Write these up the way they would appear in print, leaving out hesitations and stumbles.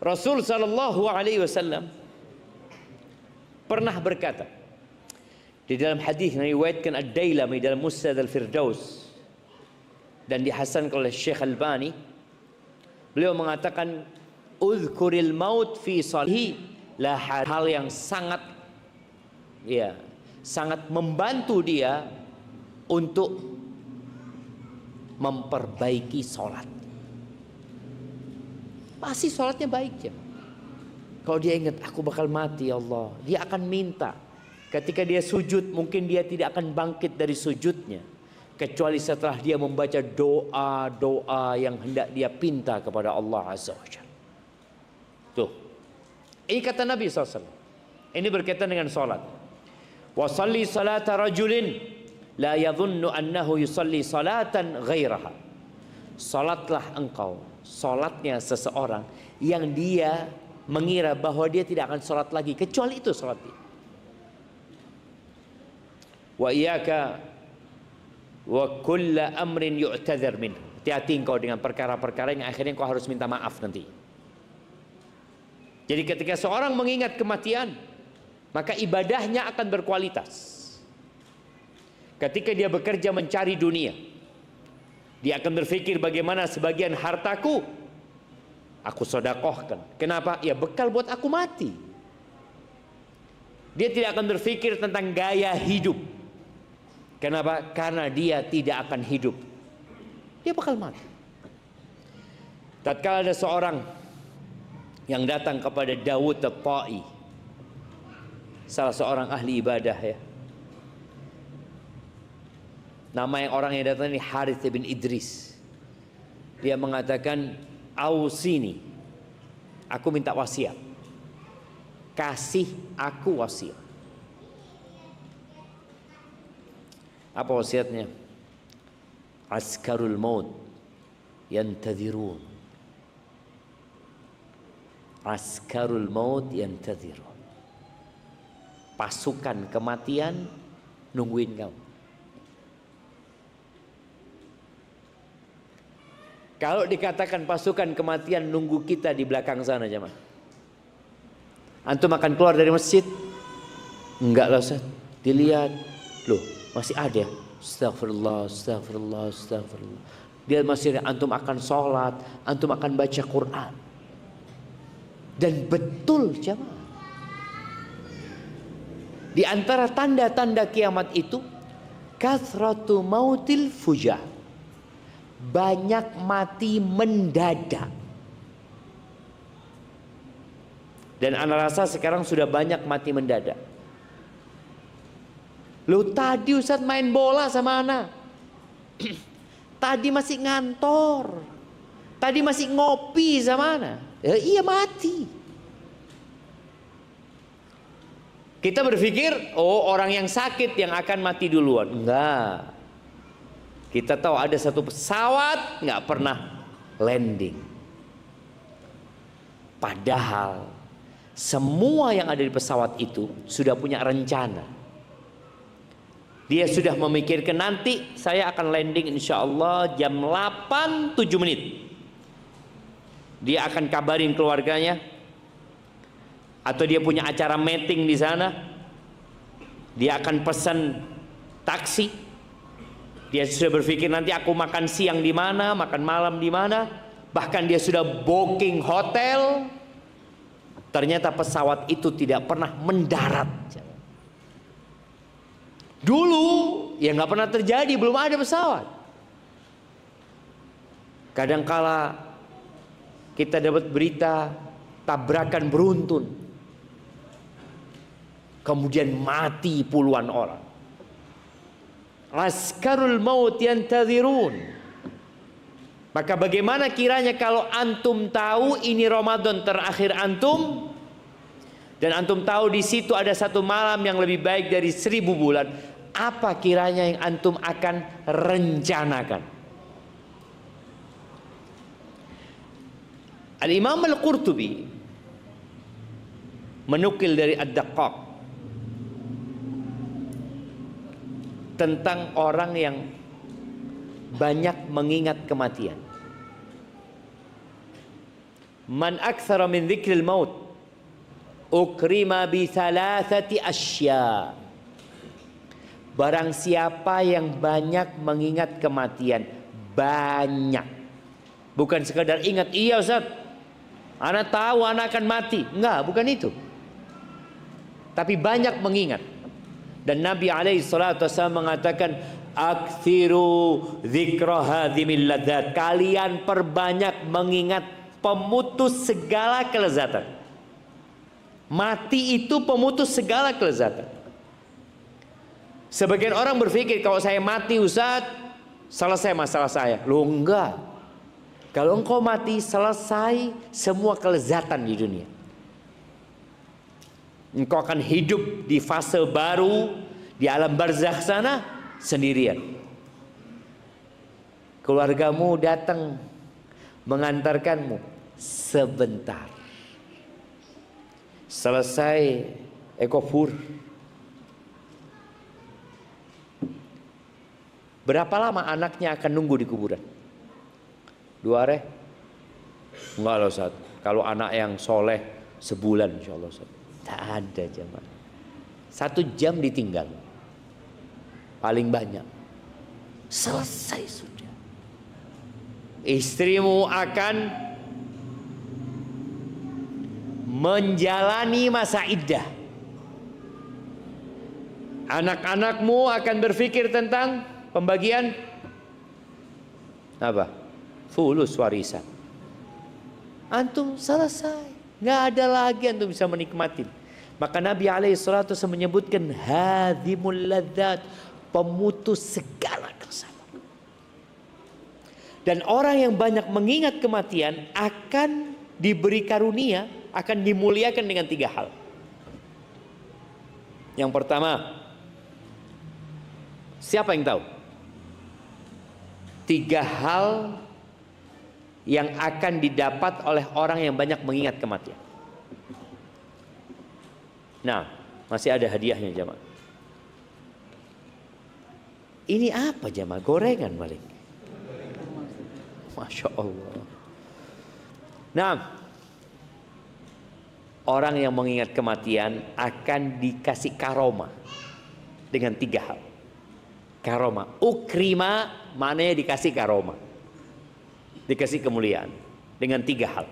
Rasul sallallahu alaihi wasallam pernah berkata di dalam hadis yang diriwayatkan Ad-Dailami dalam Musnad Al-Firdaus dan dihasankan oleh Syekh Albani, beliau mengatakan uzkuril maut fi salihi lah, hal yang sangat sangat membantu dia untuk memperbaiki sholat. Pasti sholatnya baik ya. Kalau dia ingat aku bakal mati ya Allah, dia akan minta. Ketika dia sujud, mungkin dia tidak akan bangkit dari sujudnya kecuali setelah dia membaca doa-doa yang hendak dia pinta kepada Allah Azza wa Jalla. Tuh, ini kata Nabi SAW. Ini berkaitan dengan sholat. Wa salli salata rajulin la yadhunnu annahu yusalli salatan ghairaha. Salatlah engkau salatnya seseorang yang dia mengira bahwa dia tidak akan salat lagi kecuali itu salat dia. Wa iyyaka wa kulla amrin yu'tadzar min. Hati-hati engkau dengan perkara-perkara yang akhirnya engkau harus minta maaf nanti. Jadi ketika seorang mengingat kematian, maka ibadahnya akan berkualitas. Ketika dia bekerja mencari dunia, dia akan berpikir bagaimana sebagian hartaku aku sedekahkan. Kenapa? Ya bekal buat aku mati. Dia tidak akan berpikir tentang gaya hidup. Kenapa? Karena dia tidak akan hidup. Dia bakal mati. Tatkala ada seorang yang datang kepada Dawud At-Tai, salah seorang ahli ibadah ya. Nama yang orang yang datang ini Harith bin Idris. Dia mengatakan, "Ausini, aku minta wasiat. Kasih aku wasiat." Apa wasiatnya? Askarul maut yantadhirun. Askarul maut yantadhirun. Pasukan kematian nungguin kamu. Kalau dikatakan pasukan kematian nunggu kita di belakang sana jemaah, antum akan keluar dari masjid? Enggak lah Ustaz. Dilihat, loh masih ada. Astagfirullah, astagfirullah, astagfirullah. Dia masih, antum akan sholat, antum akan baca Quran. Dan betul jemaah, di antara tanda-tanda kiamat itu kathratu mautil fujah, banyak mati mendadak. Dan ana rasa sekarang sudah banyak mati mendadak. Loh tadi Ustaz main bola sama anak, tadi masih ngantor, tadi masih ngopi sama anak, iya mati. Kita berpikir, oh orang yang sakit yang akan mati duluan. Enggak. Kita tahu ada satu pesawat nggak pernah landing. Padahal semua yang ada di pesawat itu sudah punya rencana. Dia sudah memikirkan nanti saya akan landing insya Allah jam 8:07. Dia akan kabarin keluarganya, atau dia punya acara meeting di sana. Dia akan pesan taksi. Dia sudah berpikir nanti aku makan siang di mana, makan malam di mana. Bahkan dia sudah booking hotel. Ternyata pesawat itu tidak pernah mendarat. Dulu ya nggak pernah terjadi, belum ada pesawat. Kadangkala kita dapat berita tabrakan beruntun, kemudian mati puluhan orang. Askarul maut yantadhirun. Maka bagaimana kiranya kalau antum tahu ini Ramadan terakhir antum, dan antum tahu di situ ada satu malam yang lebih baik dari 1000 bulan, apa kiranya yang antum akan rencanakan? Al-Imam Al-Qurtubi menukil dari Ad-Daqqaq tentang orang yang banyak mengingat kematian. Man aktsara min dzikril maut ukrima bi thalathati asya. Barang siapa yang banyak mengingat kematian, banyak. Bukan sekadar ingat, iya Ustaz, anak tahu anak akan mati. Enggak, bukan itu. Tapi banyak mengingat. Dan Nabi SAW mengatakan, aktsiru dzikra hadzimil ladzat. Kalian perbanyak mengingat pemutus segala kelezatan. Mati itu pemutus segala kelezatan. Sebagian orang berpikir kalau saya mati Ustaz, selesai masalah saya. Loh enggak. Kalau engkau mati, selesai semua kelezatan di dunia. Engkau akan hidup di fase baru di alam barzakh sana sendirian. Keluargamu datang mengantarkanmu sebentar. Selesai ekofur. Berapa lama anaknya akan nunggu di kuburan? 2 hari? Enggak loh Ustaz. Kalau anak yang soleh sebulan insya Allah Ustaz. Tak ada jemaah. 1 jam ditinggal. Paling banyak. Selesai sudah. Istrimu akan menjalani masa iddah. Anak-anakmu akan berpikir tentang pembagian apa? Fulus warisan. Antum selesai, nggak ada lagi antum bisa menikmati. Maka Nabi SAW menyebutkan hadhimul ladzat, pemutus segala kelezatan. Dan orang yang banyak mengingat kematian akan diberi karunia, akan dimuliakan dengan 3 hal. Yang pertama, siapa yang tahu? 3 hal yang akan didapat oleh orang yang banyak mengingat kematian. Nah, masih ada hadiahnya jemaah. Ini apa jemaah? Gorengan balik. Masya Allah. Nah, orang yang mengingat kematian akan dikasih karomah dengan 3 hal. Karomah, ukrima, maknanya dikasih karomah, dikasih kemuliaan dengan 3 hal.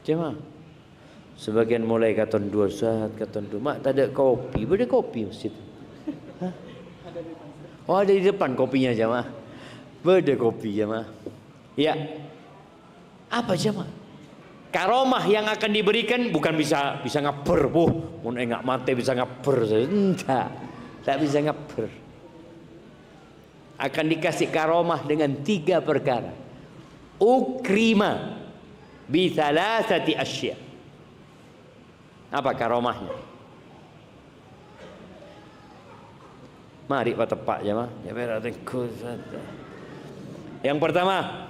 Cuma sebagian mulai katon 2 saat, katon 2, mak tak ada kopi, beda kopi masjid. Hah? Oh ada di depan kopinya jemaah, beda kopi jemaah. Ya, apa jemaah? Karomah yang akan diberikan bukan bisa ngaper, mun enggak mati bisa ngaper, enggak bisa ngaper. Akan dikasih karomah dengan 3 perkara. Ukrima bi thalathati asya. Apa karomahnya? Mari pak tepak jemaah. Yang pertama,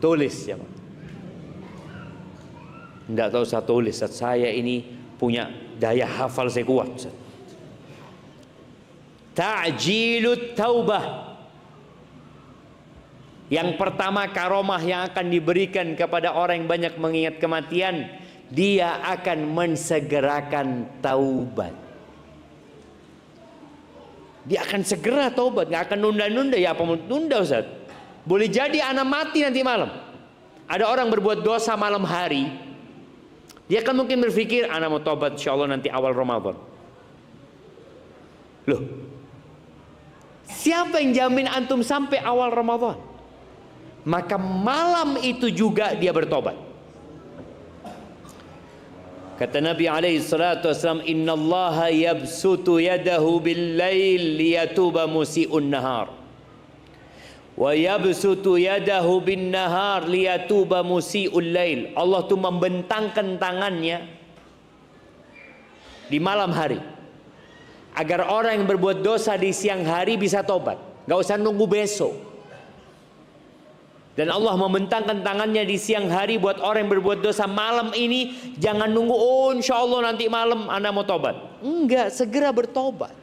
tulis jemaah. Tidak tahu saya tulis, saya ini punya daya hafal saya kuat. Ta'jilut taubah. Yang pertama karomah yang akan diberikan kepada orang yang banyak mengingat kematian, dia akan mensegerakan taubat. Dia akan segera taubat, nggak akan nunda-nunda. Ya apa nunda Ustaz? Boleh jadi anak mati nanti malam. Ada orang berbuat dosa malam hari. Dia kan mungkin berpikir, anak mau tobat insya Allah nanti awal Ramadan. Loh, siapa yang jamin antum sampai awal Ramadan? Maka malam itu juga dia bertobat. Kata Nabi SAW, Inna Allah yabsutu yadahu bil lail liyatuba musi'un nahar. Wa yabsutu yadahu bin nahar liyatuba musi'ul lail. Allah tuh membentangkan tangannya di malam hari agar orang yang berbuat dosa di siang hari bisa tobat, nggak usah nunggu besok. Dan Allah membentangkan tangannya di siang hari buat orang yang berbuat dosa malam ini. Jangan nunggu, oh insya Allah nanti malam anda mau tobat. Enggak, segera bertobat.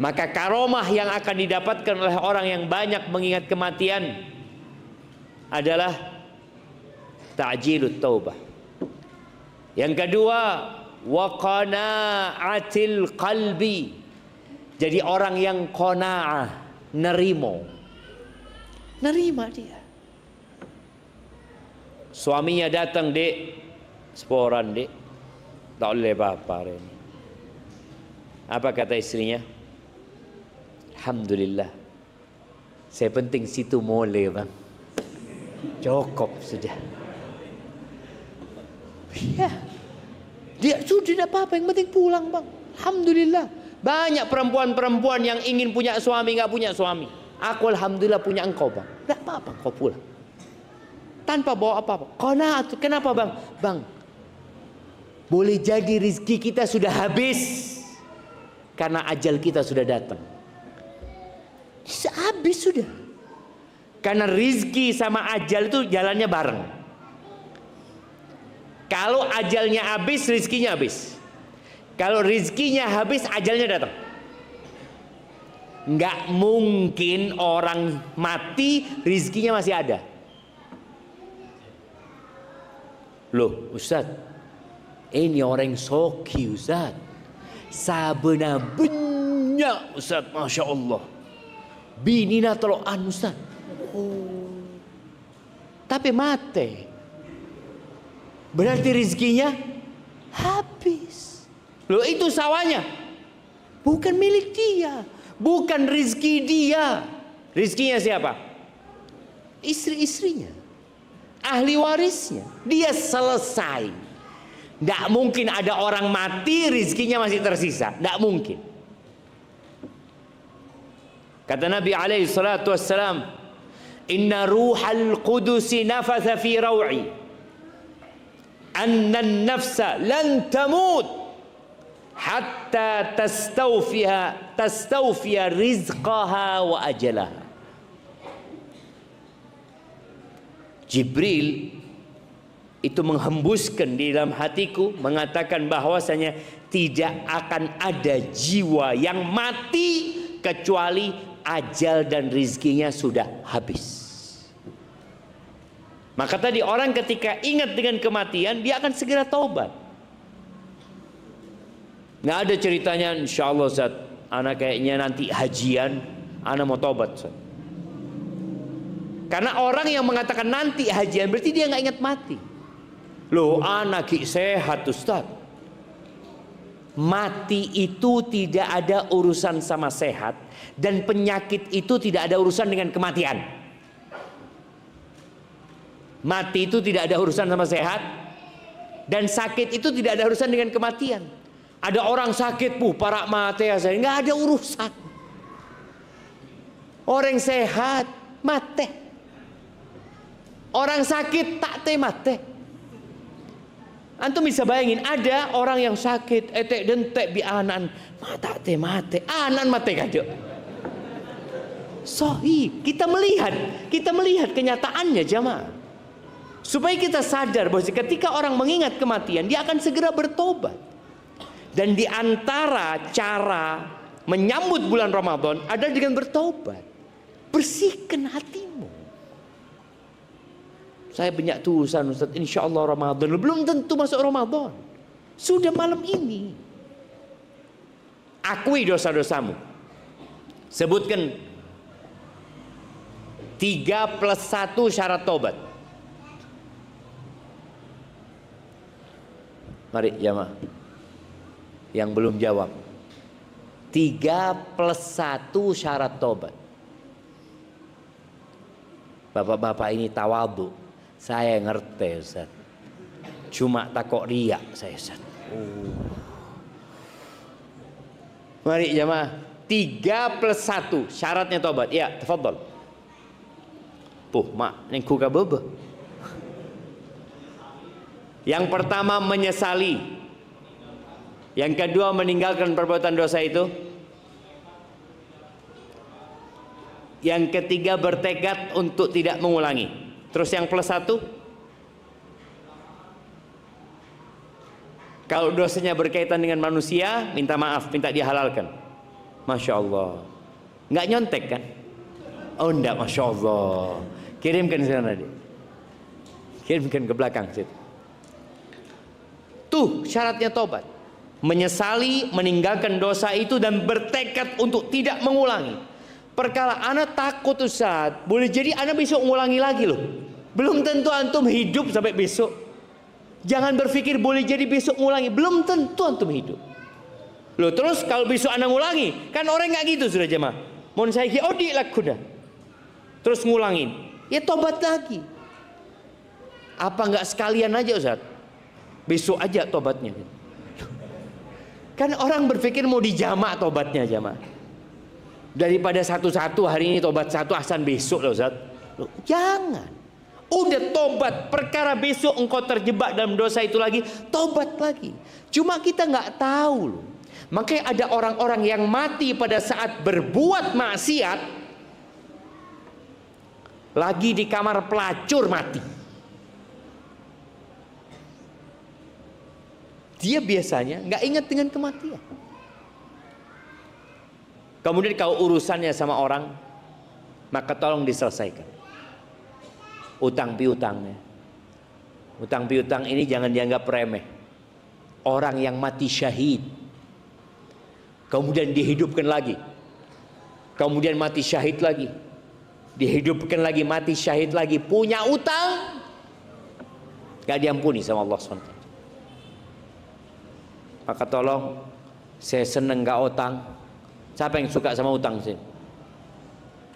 Maka karomah yang akan didapatkan oleh orang yang banyak mengingat kematian adalah ta'jilut taubah. Yang kedua, wa qana'atil qalbi. Jadi orang yang qanaah, nerima dia. Suaminya datang, "Dek, seporan, Dek. Tak boleh apa-apa hari ini." Apa kata istrinya? "Alhamdulillah. Saya penting situ boleh, bang. Cukup sudah." Ya, dia sudah tidak apa-apa, yang penting pulang, bang. Alhamdulillah. Banyak perempuan-perempuan yang ingin punya suami, nggak punya suami. Aku alhamdulillah punya engkau, bang. Tidak apa-apa, kau pulang. Tanpa bawa apa-apa. Qanaat. Kenapa, bang? Bang, boleh jadi rizki kita sudah habis karena ajal kita sudah datang. Habis sudah. Karena rizki sama ajal itu jalannya bareng. Kalau ajalnya habis, rizkinya habis. Kalau rizkinya habis, ajalnya datang. Nggak mungkin orang mati, rizkinya masih ada. Loh, Ustaz, ini orang soki, Ustaz. Sebenarnya, Ustaz, Masya Allah. Bini na toloan, Ustaz. Oh. Tapi mati. Berarti rizkinya habis. Loh, itu sawahnya bukan milik dia, bukan rizki dia. Rizkinya siapa? Istri-istrinya, ahli warisnya. Dia selesai. Tidak mungkin ada orang mati rizkinya masih tersisa. Tidak mungkin. Kata Nabi alaihi salatu wassalam, "Inna ruhal qudusi nafatha fi raw'i anna an-nafsa lan tamut hatta tastawfiya rizqaha wa ajalaha." Jibril itu menghembuskan di dalam hatiku, mengatakan bahwasanya tidak akan ada jiwa yang mati kecuali ajal dan rizkinya sudah habis. Maka tadi orang ketika ingat dengan kematian, dia akan segera taubat. Nggak ada ceritanya, insya Allah Ustaz, anak kayaknya nanti hajian, anak mau taubat, Ustaz. Karena orang yang mengatakan nanti hajian berarti dia nggak ingat mati. Loh, anak sehat, Ustaz. Mati itu tidak ada urusan sama sehat, dan penyakit itu tidak ada urusan dengan kematian. Mati itu tidak ada urusan sama sehat, dan sakit itu tidak ada urusan dengan kematian. Ada orang sakit, para mati saya nggak ada urusan. Orang sehat mati, orang sakit tak mati. Antum bisa bayangin, ada orang yang sakit, etek dentek bi anan, mata mati, anan mati kado. Sohi, kita melihat kenyataannya, jamaah. Supaya kita sadar bahwa ketika orang mengingat kematian, dia akan segera bertobat. Dan di antara cara menyambut bulan Ramadan adalah dengan bertobat. Bersihkan hatimu. Saya banyak tulisan, Ustaz, insya Allah Ramadan. Belum tentu masuk Ramadan. Sudah malam ini. Akui dosa-dosamu. Sebutkan 3+1 syarat tobat. Mari jamaah yang belum jawab. 3+1 syarat tobat. Bapak-bapak ini tawadhu. Saya ngerti, Ustaz. Cuma takut riak saya, Ustaz. Mari jamaah, 3+1 syaratnya tobat. Ya, tafadhol. Mak, nengku kabebe. Yang pertama menyesali. Yang kedua meninggalkan perbuatan dosa itu. Yang ketiga bertekad untuk tidak mengulangi. Terus yang +1, kalau dosanya berkaitan dengan manusia, minta maaf, minta dihalalkan. Masya Allah. Nggak nyontek kan? Oh enggak, Masya Allah. Kirimkan sana deh. Kirimkan ke belakang situ. Tuh syaratnya tobat. Menyesali, meninggalkan dosa itu dan bertekad untuk tidak mengulangi. Perkara anak takut Ustaz, boleh jadi anak besok mengulangi lagi loh. Belum tentu antum hidup sampai besok. Jangan berpikir boleh jadi besok mengulangi, belum tentu antum hidup. Loh terus kalau besok anak ngulangi, kan orang nggak gitu sudah jemaah. Mohon saya odi lakuda. Terus ngulangin, ya tobat lagi. Apa nggak sekalian aja Ustaz? Besok aja tobatnya. Kan orang berpikir mau dijamak tobatnya jemaah. Daripada satu-satu hari ini tobat satu, ahsan besok loh Ustaz. Loh, jangan. Udah tobat, perkara besok engkau terjebak dalam dosa itu lagi, tobat lagi. Cuma kita nggak tahu loh. Makanya ada orang-orang yang mati pada saat berbuat maksiat, lagi di kamar pelacur mati. Dia biasanya nggak ingat dengan kematian. Kemudian kalau urusannya sama orang, maka tolong diselesaikan. Utang piutangnya. Utang piutang ini jangan dianggap remeh. Orang yang mati syahid, kemudian dihidupkan lagi, kemudian mati syahid lagi, dihidupkan lagi, mati syahid lagi, punya utang, gak diampuni sama Allah SWT. Maka tolong, saya seneng gak utang. Siapa yang suka sama utang sih?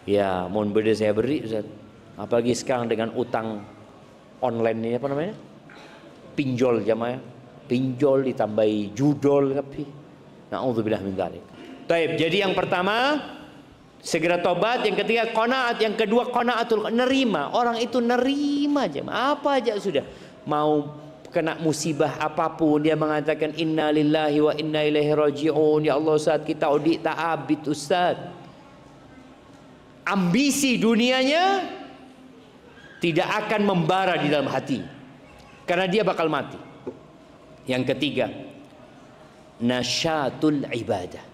Ya, mohon beda saya beri Ustaz. Apalagi sekarang dengan utang online ini apa namanya? Pinjol jamaah. Pinjol ditambahi judol tapi. Na'udzubillah min dzalik. Baik, jadi yang pertama segera tobat, yang ketiga qanaat, yang kedua qanaatul, nerima. Orang itu nerima jamaah. Apa aja sudah. Mau kena musibah apapun dia mengatakan inna lillahi wa inna ilaihi raji'un. Ya Allah Ustaz, kita audit tak abid Ustaz. Ambisi dunianya tidak akan membara di dalam hati karena dia bakal mati. Yang ketiga, nasyatul ibadah,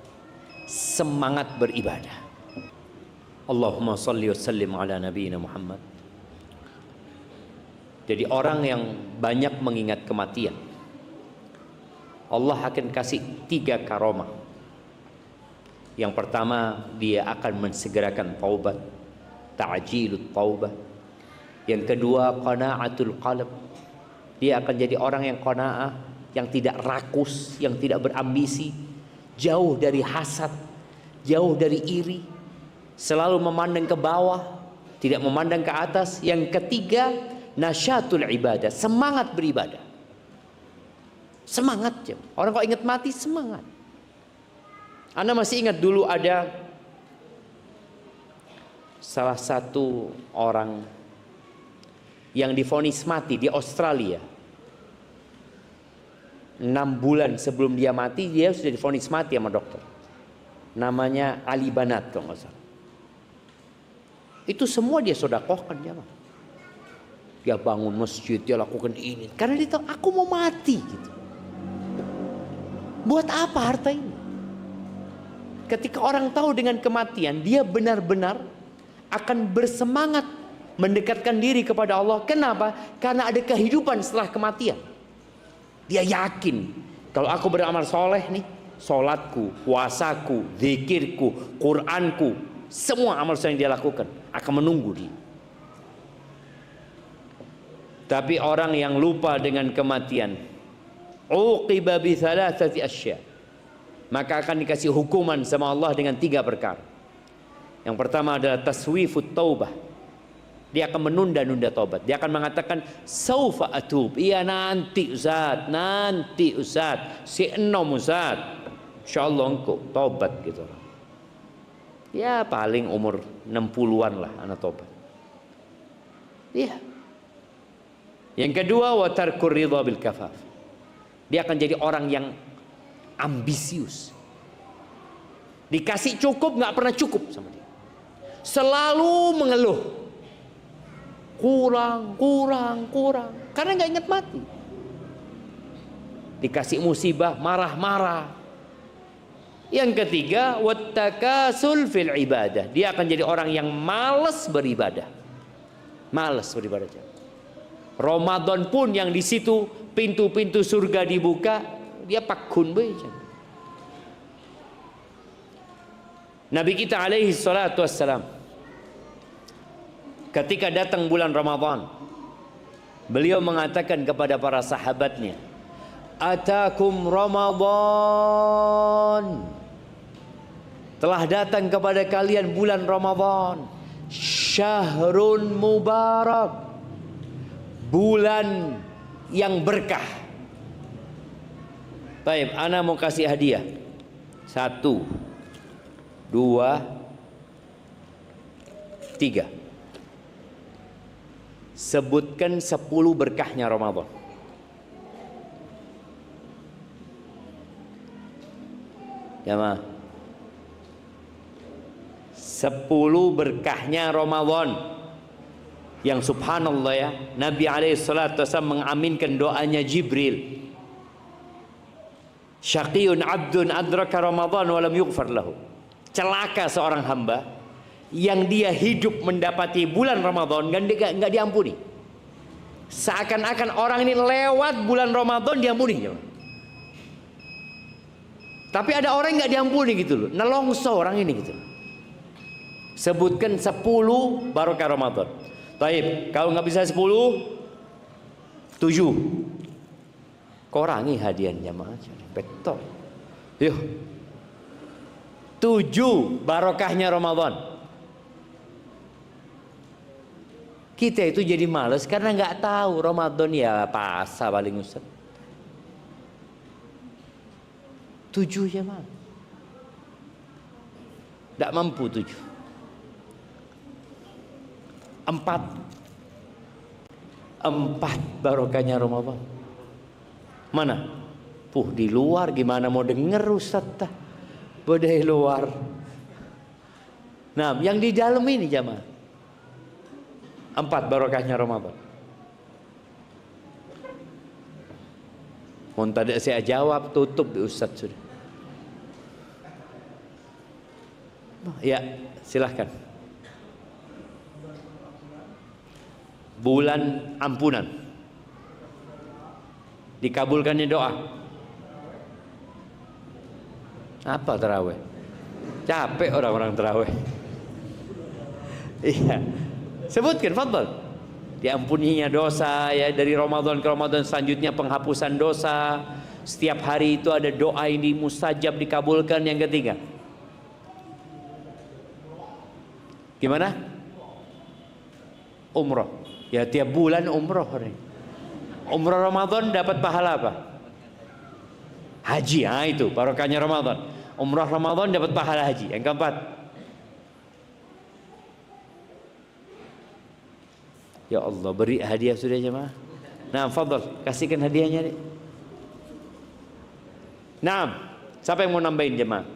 semangat beribadah. Allahumma salli wa sallim ala nabiyina Muhammad. Jadi orang yang banyak mengingat kematian, Allah akan kasih 3 karomah. Yang pertama, dia akan mensegerakan taubat, ta'jilut taubah. Yang kedua, qanaatul qalb. Dia akan jadi orang yang qanaah, yang tidak rakus, yang tidak berambisi, jauh dari hasad, jauh dari iri, selalu memandang ke bawah, tidak memandang ke atas. Yang ketiga, nasyatul ibadah, semangat beribadah. Semangat ya. Orang kalau ingat mati semangat. Anda masih ingat dulu ada salah satu orang yang divonis mati di Australia. 6 bulan sebelum dia mati, dia sudah divonis mati sama dokter. Namanya Ali Banat kalau nggak salah. Itu semua dia sedekahkan jemaah. Dia bangun masjid, dia lakukan ini karena dia tahu aku mau mati gitu. Buat apa harta ini? Ketika orang tahu dengan kematian, dia benar-benar akan bersemangat mendekatkan diri kepada Allah. Kenapa? Karena ada kehidupan setelah kematian. Dia yakin kalau aku beramal soleh nih, solatku, puasaku, zikirku, Quranku, semua amal soleh yang dia lakukan akan menunggu dia. Tapi orang yang lupa dengan kematian, uqiba bi thalathati asya, maka akan dikasih hukuman sama Allah dengan 3 perkara. Yang pertama adalah taswifut taubah. Dia akan menunda-nunda taubat. Dia akan mengatakan saufa atub. Iya nanti Ustaz, nanti Ustaz, si enom Ustaz. Insyaallah engkau taubat gitu. Ya paling umur 60-an lah anak taubat. Iya. Yang kedua, wa tarkur ridha bil kafaf. Dia akan jadi orang yang ambisius. Dikasih cukup nggak pernah cukup sama dia. Selalu mengeluh. Kurang. Karena nggak ingat mati. Dikasih musibah, marah-marah. Yang ketiga, wattakasul fil ibadah. Dia akan jadi orang yang malas beribadah. Malas beribadah. Ramadan pun yang di situ pintu-pintu surga dibuka, dia pakun baca. Nabi kita alaihi salatu wassalam, ketika datang bulan Ramadan, beliau mengatakan kepada para sahabatnya, atakum Ramadan, telah datang kepada kalian bulan Ramadan, syahrun mubarak, bulan yang berkah. Baik, ana mau kasih hadiah. 1, 2, 3. Sebutkan 10 berkahnya Ramadan. Jamaah, 10 berkahnya Ramadan yang subhanallah ya, Nabi alaihissalatu wassalam mengaminkan doanya Jibril. Syaqiyun abdun adraka Ramadan walam yughfar lahu. Celaka seorang hamba yang dia hidup mendapati bulan Ramadan dan dia enggak diampuni. Seakan-akan orang ini lewat bulan Ramadan diampuni. Tapi ada orang yang enggak diampuni gitu loh. Nelongso orang ini gitu. Sebutkan 10 barokah Ramadan. Baik, kalau nggak bisa 10, 7. Kurangi hadiahnya jamaah. Betul. Yuk. 7 barokahnya Ramadan. Kita itu jadi malas karena nggak tahu Ramadan ya puasa paling Ustaz. 7 jamaah. Nggak mampu 7. 4 barokahnya Ramadan. Mana? Di luar gimana mau denger Ustaz tah? Bodai luar. Nah, yang di dalam ini jamaah. 4 barokahnya Ramadan. Mau tidak saya jawab, tutup Ustaz sudah. Ya, silahkan. Bulan ampunan, dikabulkannya doa. Apa tarawih? Capek orang-orang tarawih. Iya, sebutkan fadhal. Diampuninya dosa ya, dari Ramadan ke Ramadan selanjutnya penghapusan dosa. Setiap hari itu ada doa ini mustajab dikabulkan. Yang ketiga, gimana? Umroh. Ya tiap bulan umroh. Umroh Ramadan dapat pahala apa? Haji. Itu barokahnya Ramadan. Umroh Ramadan dapat pahala haji. Yang keempat, ya Allah, beri hadiah sudah jemaah. Nah, fadhal, kasihkan hadiahnya nih. Nah, siapa yang mau nambahin jemaah?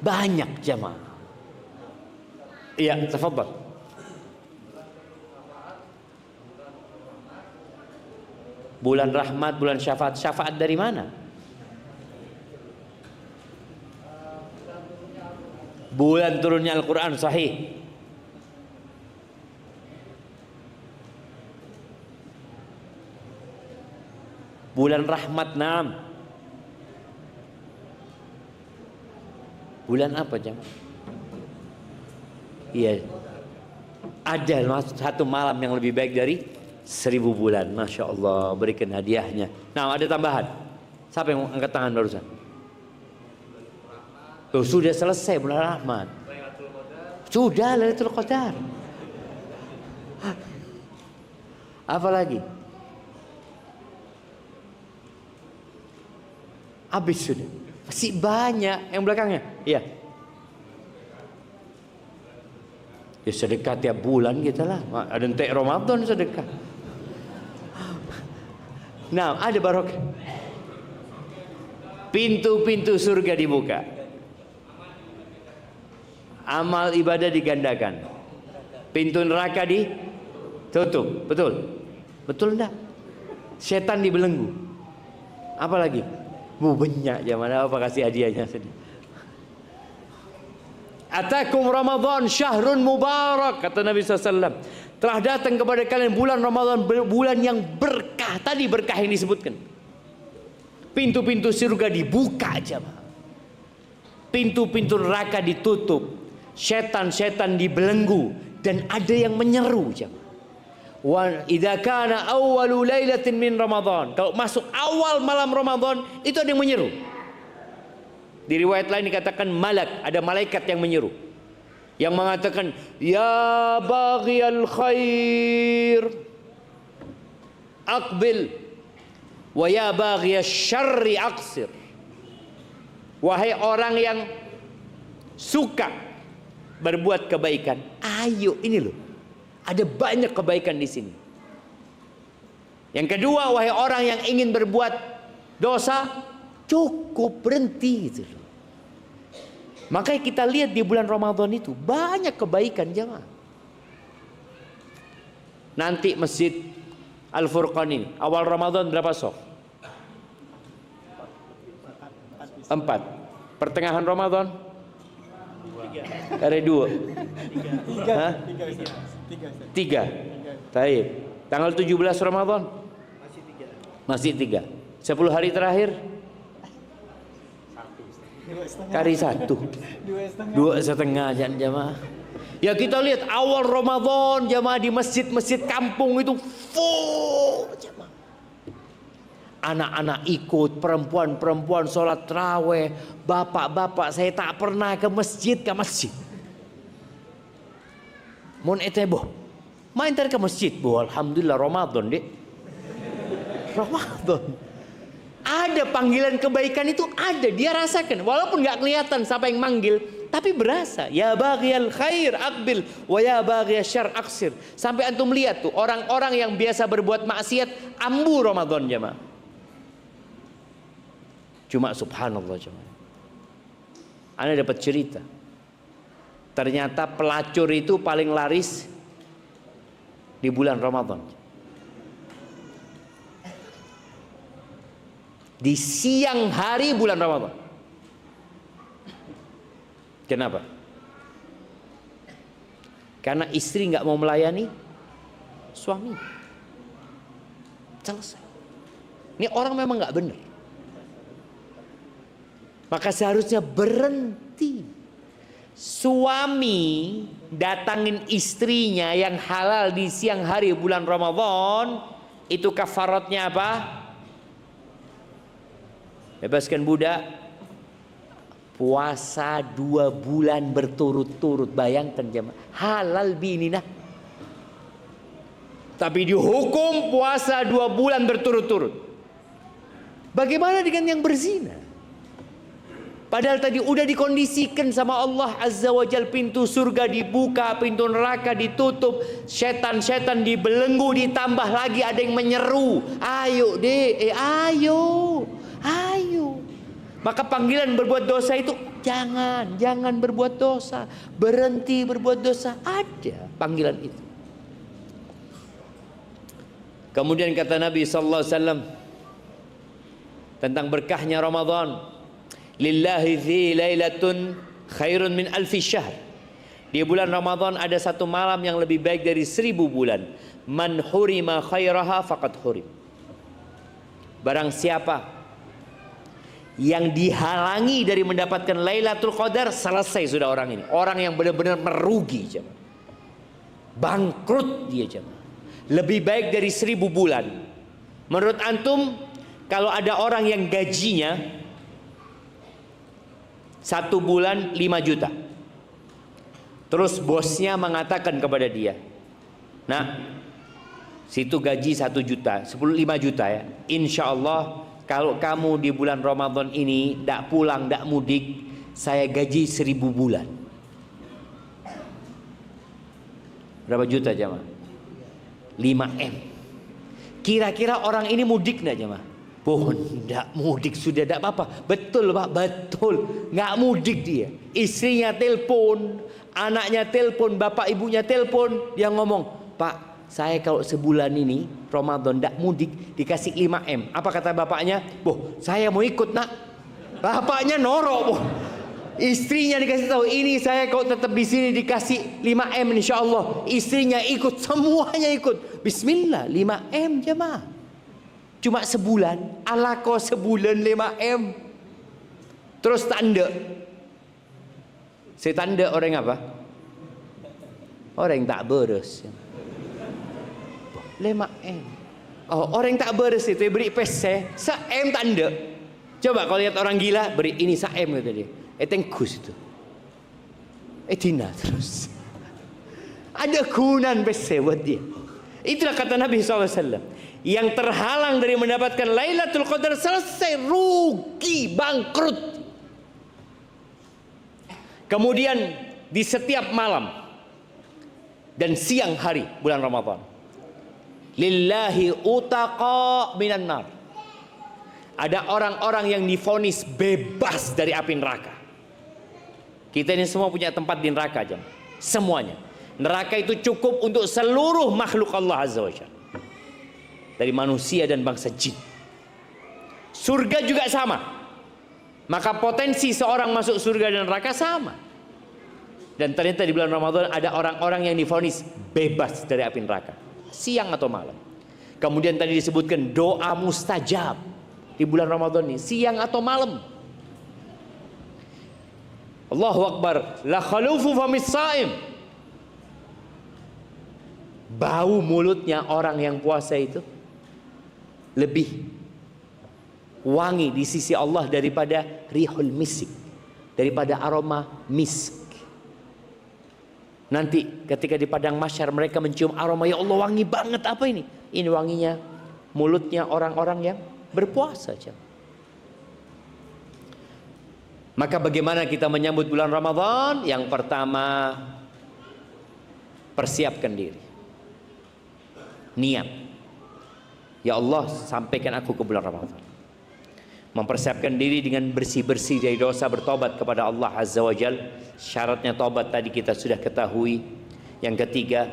Banyak jemaah. Iya, tafadhal. Bulan rahmat, bulan syafaat. Syafaat dari mana? Bulan turunnya Al-Quran sahih. Bulan rahmat, naam. Bulan apa jemaah? Iya, ada satu malam yang lebih baik dari 1000 bulan. Masya Allah, berikan hadiahnya. Nah, ada tambahan. Siapa yang angkat tangan barusan? Tuh, sudah selesai bulan rahmat. Sudah Lailatul Qadar. Apa lagi? Habis sudah. Masih banyak yang belakangnya. Iya. Ya sedekah tiap bulan kita lah. Ada entek Ramadan sedekah. Nah, ada barokah. Pintu-pintu surga dibuka. Amal ibadah digandakan. Pintu neraka ditutup. Betul? Betul enggak? Setan dibelenggu. Apa lagi? Bu banyak jamaah, apa kasih hadiahnya sedih. Atakum Ramadan syahrun mubarak, kata Nabi SAW. Telah datang kepada kalian bulan Ramadan, bulan yang berkah. Tadi berkah yang disebutkan. Pintu-pintu surga dibuka jamaah. Pintu-pintu neraka ditutup. Setan-setan dibelenggu. Dan ada yang menyeru jamaah. Wa idza kana awwalu lailatin min Ramadan. Kalau masuk awal malam Ramadan, itu ada yang menyeru. Di riwayat lain dikatakan malak, ada malaikat yang menyeru. Yang mengatakan, ya baghiyal khair aqbil wa ya baghiyasy syarri aqsir. Wahai orang yang suka berbuat kebaikan, ayo ini loh. Ada banyak kebaikan di sini. Yang kedua, wahai orang yang ingin berbuat dosa, cukup berhenti gitu loh. Makanya kita lihat di bulan Ramadan itu banyak kebaikan jemaah. Nanti Masjid Al-Furqan ini awal Ramadan berapa sok? 4. Pertengahan Ramadan? 3. Ada 2. 3. Taib. Tanggal 17 Ramadan? Masih 3. 10 hari terakhir? Kali 1. 2,5 jamaah. Ya kita lihat awal Ramadan jamaah di masjid-masjid kampung itu full jamaah. Anak-anak ikut, perempuan-perempuan sholat tarawih, bapak-bapak saya tak pernah ke masjid. Mon etebo, main ke masjid bu, alhamdulillah Ramadan dek. Ramadan. Ada panggilan kebaikan itu ada, dia rasakan walaupun nggak kelihatan siapa yang manggil, tapi berasa. Ya baghiyal khair aqbil wa ya baghiyasy syarr aqsir. Sampai antum lihat tuh orang-orang yang biasa berbuat maksiat ambu Ramadan jemaah. Cuma subhanallah jemaah. Ana dapat cerita. Ternyata pelacur itu paling laris di bulan Ramadan. Di siang hari bulan Ramadan. Kenapa? Karena istri nggak mau melayani suami. Selesai. Ini orang memang nggak benar. Maka seharusnya berhenti. Suami datangin istrinya yang halal di siang hari bulan Ramadan, itu kafaratnya apa? Bebaskan budak, puasa 2 bulan berturut-turut. Bayangkan jemaah, halal bininah, tapi dihukum puasa 2 bulan berturut-turut. Bagaimana dengan yang berzina? Padahal tadi udah dikondisikan sama Allah Azza wa Jal, pintu surga dibuka, pintu neraka ditutup, setan-setan dibelenggu, ditambah lagi ada yang menyeru, ayo deh, ayo. Maka panggilan berbuat dosa itu jangan berbuat dosa, berhenti berbuat dosa, ada panggilan itu. Kemudian kata Nabi sallallahu alaihi wasallam tentang berkahnya Ramadan, lillahi fi lailatun khairun min alfi syahr. Di bulan Ramadan ada satu malam yang lebih baik dari 1000 bulan. Man hurima khairaha faqad hurim. Barang siapa yang dihalangi dari mendapatkan Lailatul Qadar, selesai sudah orang ini. Orang yang benar-benar merugi jemaah. Bangkrut dia jemaah. Lebih baik dari 1000 bulan. Menurut antum, kalau ada orang yang gajinya 1 bulan 5 juta, terus bosnya mengatakan kepada dia, nah situ gaji 1 juta, 5 juta ya, insya Allah kalau kamu di bulan Ramadan ini tidak pulang, tidak mudik, saya gaji 1000 bulan. Berapa juta jemaah? 5M. Kira-kira orang ini mudik tidak jemaah? Pohon tidak mudik, sudah tidak apa-apa. Betul Pak, betul. Nggak mudik dia. Istrinya telepon, anaknya telepon, bapak ibunya telepon, dia ngomong, Pak saya kalau sebulan ini Ramadan tidak mudik dikasih 5M. Apa kata bapaknya? Boh, saya mau ikut nak. Bapaknya norok, boh. Istrinya dikasih tahu, ini saya kalau tetap di sini dikasih 5M insya Allah. Istrinya ikut, semuanya ikut. Bismillah, 5M jemaah. Cuma sebulan, ala kau sebulan 5M. Terus tanda. Saya tanda orang apa? Orang tak beres. 5M. Oh, orang tak beres itu beri pese, se-M tanda. Coba kalau lihat orang gila, beri ini se-M kata dia. Tengkus itu. Tina terus. Ada kunan pese buat dia. Itulah kata Nabi SAW. Yang terhalang dari mendapatkan Lailatul Qadar selesai, rugi, bangkrut. Kemudian di setiap malam dan siang hari bulan Ramadan, lillahi utaqa minan nar. Ada orang-orang yang divonis bebas dari api neraka. Kita ini semua punya tempat di neraka aja. Semuanya. Neraka itu cukup untuk seluruh makhluk Allah Azza wa Jalla. Dari manusia dan bangsa jin. Surga juga sama. Maka potensi seorang masuk surga dan neraka sama. Dan ternyata di bulan Ramadan ada orang-orang yang divonis bebas dari api neraka. Siang atau malam. Kemudian tadi disebutkan doa mustajab di bulan Ramadan ini, siang atau malam. Allahu Akbar, la khalufu famis saim. Bau mulutnya orang yang puasa itu lebih wangi di sisi Allah daripada rihul misik, daripada aroma misk. Nanti ketika di padang mahsyar mereka mencium aroma, ya Allah wangi banget, apa ini? Ini wanginya mulutnya orang-orang yang berpuasa. Maka bagaimana kita menyambut bulan Ramadan? Yang pertama, persiapkan diri. Niat. Ya Allah, sampaikan aku ke bulan Ramadan. Mempersiapkan diri dengan bersih-bersih dari dosa, bertobat kepada Allah Azza wa Jal. Syaratnya tobat tadi kita sudah ketahui. Yang ketiga,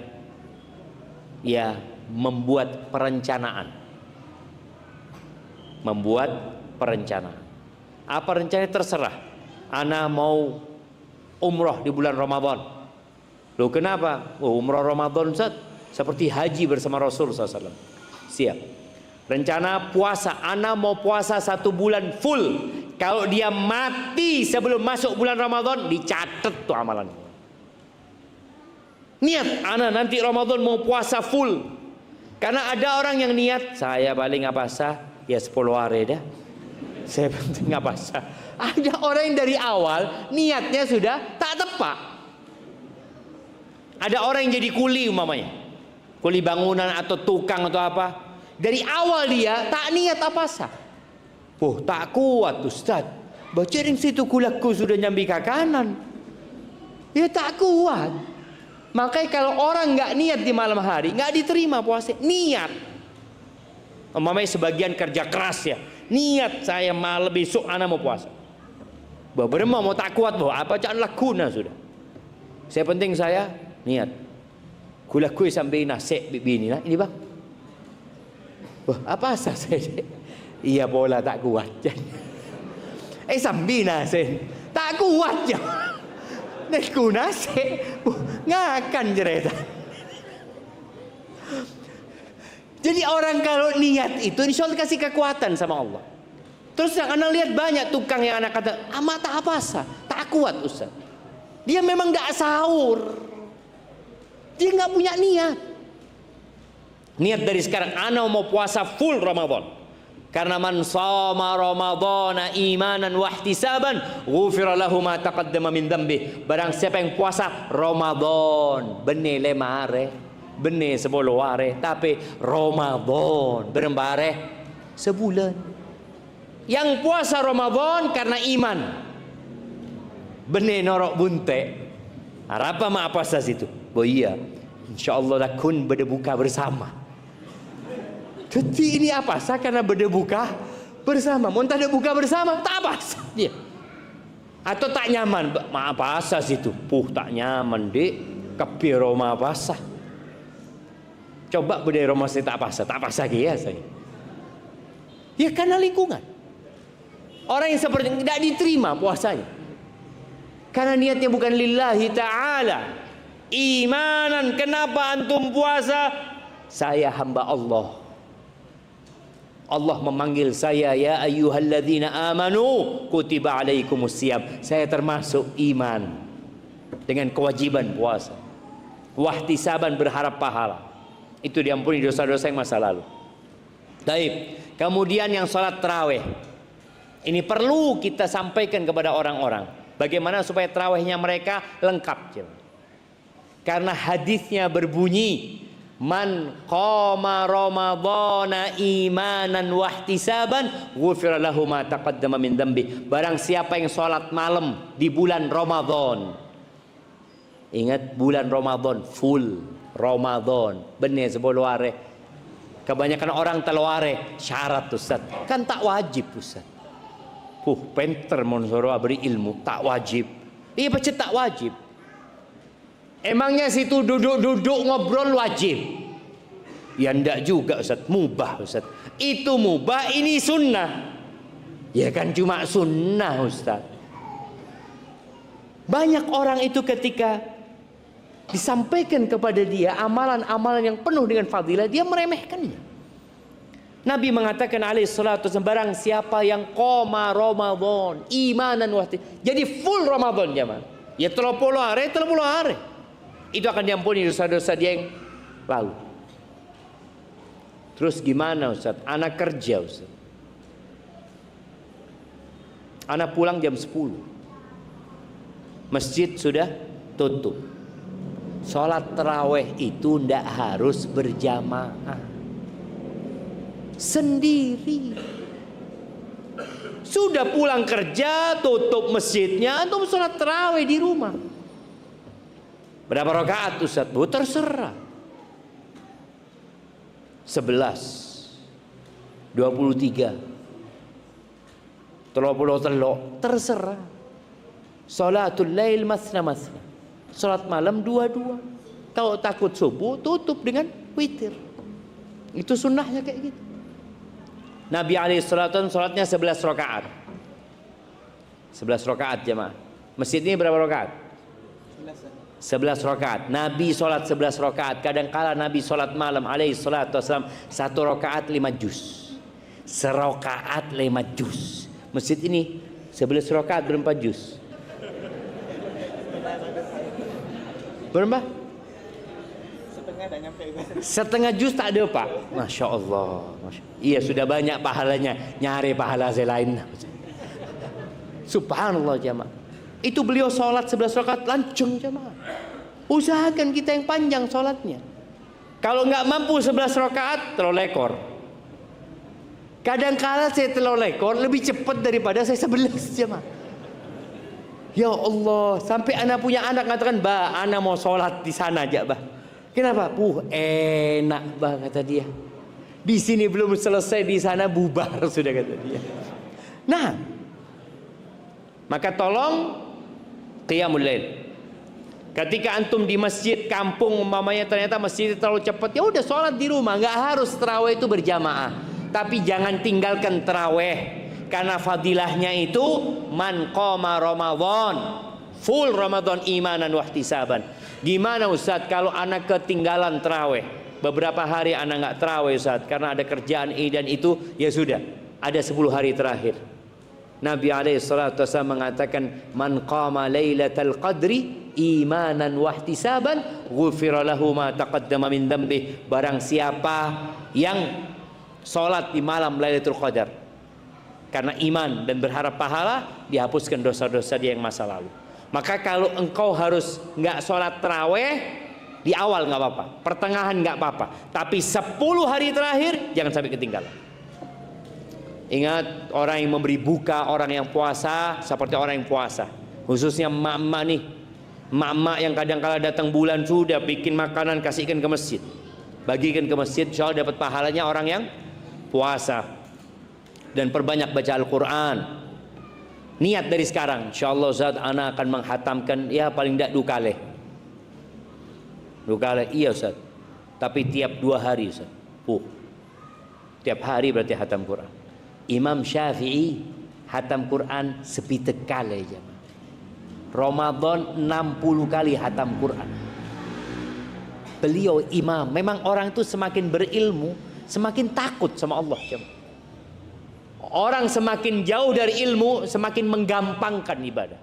ya membuat perencanaan. Membuat perencanaan. Apa rencananya terserah. Ana mau umroh di bulan Ramadan. Loh kenapa? Oh, umroh Ramadan Ustaz, seperti haji bersama Rasul SAW. Siap. Rencana puasa, ana mau puasa 1 bulan full. Kalau dia mati sebelum masuk bulan Ramadan, dicatat tuh amalan. Niat, ana nanti Ramadan mau puasa full. Karena ada orang yang niat, saya paling nggak puasa ya 10 hari dah. Saya penting nggak puasa. Ada orang yang dari awal niatnya sudah tak tepat. Ada orang yang jadi kuli umpamanya, kuli bangunan atau tukang atau apa. Dari awal dia tak niat apa sah. Oh tak kuat Ustaz. Baca ring situ kulaku sudah nyambi ke kanan. Ya tak kuat. Makanya kalau orang nggak niat di malam hari nggak diterima puasa. Niat. Umpamanya sebagian kerja keras ya. Niat saya malam besok anak mau puasa. Beremau mau tak kuat boh. Apa janganlah guna sudah. Saya penting saya niat. Kulaku sampai nasib begini lah. Ini bang. Wah, apa asal saya? Iya bola tak kuat. Sambina sen. Tak kuat ya. Nek nasi. Ngakan cerita. Jadi orang kalau niat itu insya Allah kasih kekuatan sama Allah. Terus yang anda lihat banyak tukang yang anak kata, amat tak apa sah, tak kuat Ustaz. Dia memang gak sahur. Dia gak punya niat. Niat dari sekarang, ana mau puasa full Ramadan. Karena man shoma Ramadhana imanan wa ihtisaban, ghufira lahu ma taqaddama min dhanbi. Barang siapa yang puasa Ramadan, benih lemare, benih 10 hari, tapi Ramadan berembare sebulan. Yang puasa Ramadan karena iman, benih norok bunte. Apa mak puasa situ? Oh iya, insyaallah lakun berbuka bersama. Jadi ini apa? Saya karena berbuka bersama. Mau tak ada buka bersama, tak apa dia. Atau tak nyaman, mak puasa situ. Tak nyaman dek, kepiro mak puasa. Coba budaya Ramadan tak paksa ya saya. Ya karena lingkungan. Orang yang seperti ini tidak diterima puasanya. Karena niatnya bukan lillahi ta'ala. Imanan, kenapa antum puasa? Saya hamba Allah. Allah memanggil saya, ya ayyuhalladzina amanu kutiba alaikumusiyam. Saya termasuk iman dengan kewajiban puasa. Wahtisaban, berharap pahala. Itu diampuni dosa-dosa yang masa lalu. Baik. Kemudian yang sholat tarawih. Ini perlu kita sampaikan kepada orang-orang. Bagaimana supaya tarawihnya mereka lengkap. Karena hadisnya berbunyi, man qama ramadhana imanan wahtisaban ghufira lahu ma taqaddama min dzambi. Barang siapa yang sholat malam di bulan Ramadan. Ingat bulan Ramadan, full Ramadan. Benar 10 hari. Kebanyakan orang teluare syarat Ustaz. Kan tak wajib Ustaz. Penter monsoro beri ilmu tak wajib. Iya baca tak wajib. Emangnya situ duduk-duduk ngobrol wajib? Ya ndak juga Ustaz, mubah Ustaz. Itu mubah, ini sunnah. Ya kan cuma sunnah Ustaz. Banyak orang itu ketika disampaikan kepada dia amalan-amalan yang penuh dengan fadilah, dia meremehkannya. Nabi mengatakan alaihi salatu wasallam, barang siapa yang qoma Ramadan imanan wahti, jadi full Ramadan jemaah. Ya 30 hari. Itu akan diampuni dosa-dosa dia yang lalu. Terus gimana Ustaz? Anak kerja Ustaz. Anak pulang jam 10. Masjid sudah tutup. Sholat tarawih itu ndak harus berjamaah. Sendiri. Sudah pulang kerja, tutup masjidnya, antum sholat tarawih di rumah. Berapa rakaat Ustaz? Bu, terserah. 11, 23, 33, terserah. Salatul lail masna. Salat malam 2-2. Kalau takut subuh tutup dengan witir. Itu sunnahnya kayak gitu. Nabi alaihissalam salatnya 11 rakaat. 11 rakaat jemaah. Masjid ini berapa rakaat? 11 rakaat. Nabi salat 11 rakaat. Kadangkala Nabi salat malam alaihissalam 1 rakaat 5 juz. Serakaat 5 juz. Masjid ini 11 rakaat berapa juz? Berapa? Setengah juz tak ada Pak. Masya Allah. Iya sudah banyak pahalanya. Nyari pahala saya lain. Subhanallah jemaah. Itu beliau sholat 11 rakaat lancung jemaah. Usahakan kita yang panjang sholatnya. Kalau nggak mampu 11 rakaat terlalu lekor. Kadang-kala saya terlalu lekor lebih cepat daripada saya 11 jemaah. Ya Allah, sampai anak punya anak mengatakan, "Bah, anak mau sholat di sana aja, bah." Kenapa? Enak, bah, kata dia. Di sini belum selesai, di sana bubar sudah, kata dia. Nah, maka tolong qiyamul lail. Ketika antum di masjid kampung umpamanya ternyata masjid terlalu cepat, ya udah sholat di rumah, nggak harus tarawih itu berjamaah. Tapi jangan tinggalkan tarawih. Karena fadilahnya itu man qama Ramadan, full Ramadan imanan wahtisaban. Gimana Ustaz kalau anak ketinggalan tarawih? Beberapa hari anak nggak tarawih Ustaz karena ada kerjaan ini dan itu, ya sudah, ada 10 hari terakhir. Nabi alaihissalam mengatakan man qama lailatal qadri imanan wahtisaban ghufira lahu ma taqaddama min dzambi. Barang siapa yang sholat di malam Lailatul Qadar karena iman dan berharap pahala, dihapuskan dosa-dosa dia yang masa lalu. Maka kalau engkau harus nggak sholat taraweh di awal nggak apa-apa, pertengahan nggak apa-apa, tapi 10 hari terakhir jangan sampai ketinggalan. Ingat, orang yang memberi buka, orang yang puasa seperti orang yang puasa. Khususnya emak-emak nih, emak-emak yang kadang-kala datang bulan sudah bikin makanan kasihkan ke masjid, bagikan ke masjid, insya Allah dapat pahalanya orang yang puasa. Dan perbanyak baca Al-Quran. Niat dari sekarang, insya Allah Ustaz, ana akan menghatamkan ya paling tidak 2 kali. 2 kali, iya Ustaz. Tapi tiap 2 hari Ustaz. Tiap hari berarti hatam Quran. Imam Syafi'i hatam Quran sepitek kali aja. Ramadan 60 kali hatam Quran. Beliau imam. Memang orang itu semakin berilmu, semakin takut sama Allah. Orang semakin jauh dari ilmu, semakin menggampangkan ibadah.